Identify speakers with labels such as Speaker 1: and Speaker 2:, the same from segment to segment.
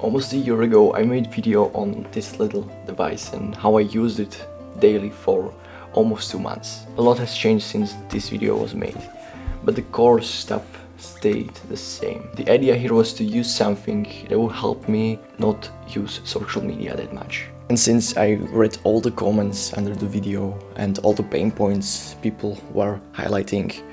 Speaker 1: Almost a year ago I made video on this little device and how I used it daily for almost 2 months. A lot has changed since this video was made, but the core stuff stayed the same. The idea here was to use something that will help me not use social media that much. And since I read all the comments under the video and all the pain points people were highlighting,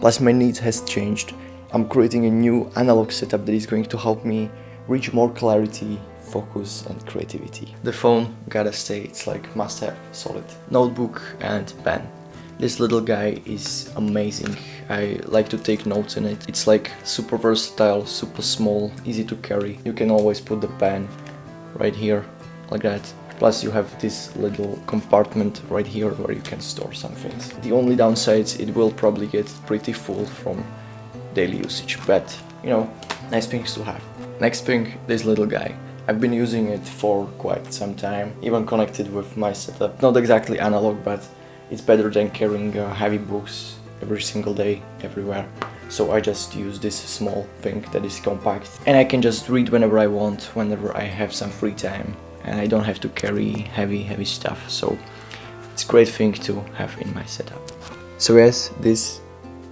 Speaker 1: plus my needs has changed, I'm creating a new analog setup that is going to help me reach more clarity, focus and creativity. The phone, gotta say, it's like must have, solid. Notebook and pen. This little guy is amazing. I like to take notes in it. It's like super versatile, super small, easy to carry. You can always put the pen right here, like that. Plus you have this little compartment right here where you can store some things. The only downside, it will probably get pretty full from daily usage, but you know, nice things to have. Next thing, this little guy. I've been using it for quite some time, even connected with my setup. Not exactly analog, but it's better than carrying heavy books every single day, everywhere. So I just use this small thing that is compact. And I can just read whenever I want, whenever I have some free time. And I don't have to carry heavy stuff. So it's a great thing to have in my setup. So yes, this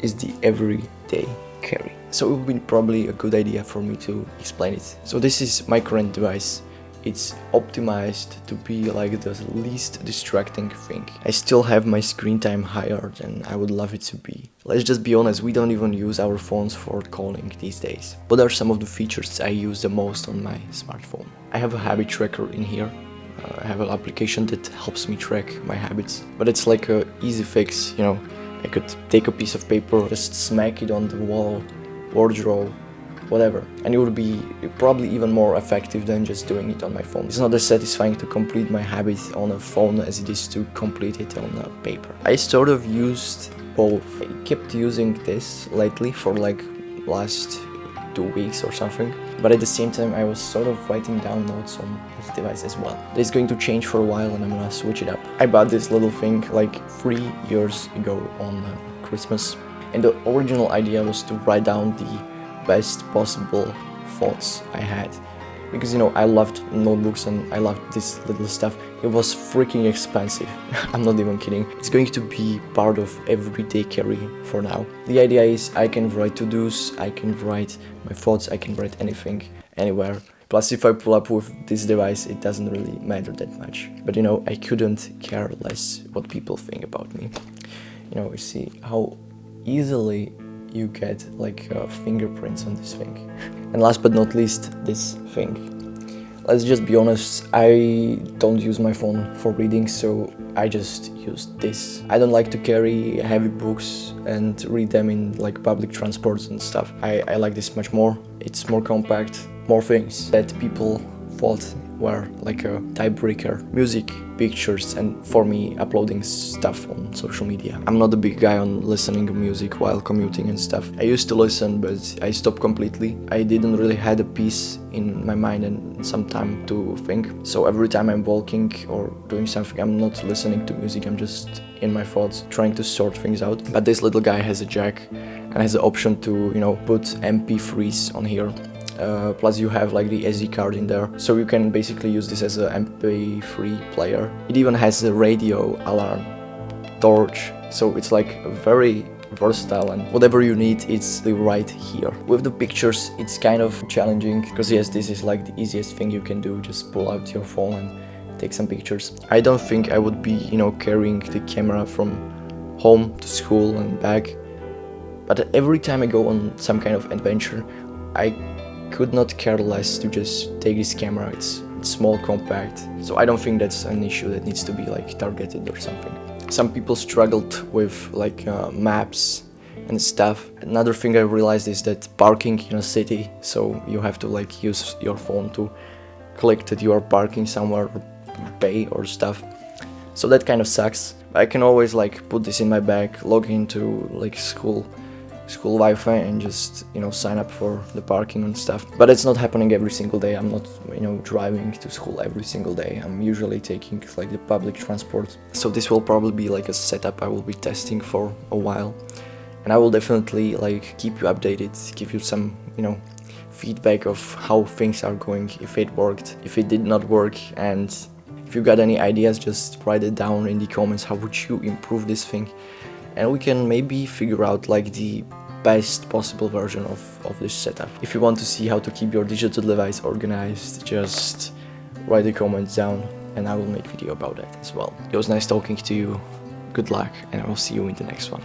Speaker 1: is the everyday carry. So it would be probably a good idea for me to explain it. So this is my current device. It's optimized to be like the least distracting thing. I still have my screen time higher than I would love it to be. Let's just be honest, we don't even use our phones for calling these days. What are some of the features I use the most on my smartphone? I have a habit tracker in here. I have an application that helps me track my habits, but it's like a easy fix, you know. I could take a piece of paper, just smack it on the wall, wardrobe, whatever, and it would be probably even more effective than just doing it on my phone. It's not as satisfying to complete my habit on a phone as it is to complete it on a paper. I sort of used both. I kept using this lately for like last 2 weeks or something, but at the same time I was sort of writing down notes on this device as well. It's going to change for a while and I'm gonna switch it up. I bought this little thing like 3 years ago on Christmas, and the original idea was to write down the best possible thoughts I had, because you know, I loved notebooks and I loved this little stuff. It was freaking expensive. I'm not even kidding. It's going to be part of everyday carry for now. The idea is I can write to-dos, I can write my thoughts, I can write anything, anywhere. Plus if I pull up with this device, it doesn't really matter that much. But you know, I couldn't care less what people think about me. You know, you see how easily you get like fingerprints on this thing. And last but not least, this thing. Let's just be honest, I don't use my phone for reading, so I just use this. I don't like to carry heavy books and read them in like public transports and stuff. I like this much more. It's more compact, more things that people thought were like a tiebreaker. Music, pictures, and for me, uploading stuff on social media. I'm not a big guy on listening to music while commuting and stuff. I used to listen, but I stopped completely. I didn't really had a peace in my mind and some time to think. So every time I'm walking or doing something, I'm not listening to music, I'm just in my thoughts, trying to sort things out. But this little guy has a jack and has the option to, you know, put MP3s on here. Plus you have like the SD card in there, so you can basically use this as a MP3 player. It even has a radio, alarm, torch, so it's like very versatile, and whatever you need, it's right here. With the pictures, it's kind of challenging, because yes, this is like the easiest thing you can do, just pull out your phone and take some pictures. I don't think I would be, you know, carrying the camera from home to school and back, but every time I go on some kind of adventure, I could not care less to just take this camera. It's small, compact, so I don't think that's an issue that needs to be like targeted or something. Some people struggled with like maps and stuff. Another thing I realized is that parking in a city, so you have to like use your phone to click that you are parking somewhere, or pay or stuff, so that kind of sucks. I can always like put this in my bag, log into like school Wi-Fi and just, you know, sign up for the parking and stuff. But it's not happening every single day. I'm not, you know, driving to school every single day. I'm usually taking like the public transport. So this will probably be like a setup I will be testing for a while. And I will definitely like keep you updated, give you some, you know, feedback of how things are going, if it worked, if it did not work, and if you got any ideas, just write it down in the comments. How would you improve this thing? And we can maybe figure out like the best possible version of this setup. If you want to see how to keep your digital device organized, just write the comments down and I will make a video about that as well. It was nice talking to you. Good luck, and I will see you in the next one.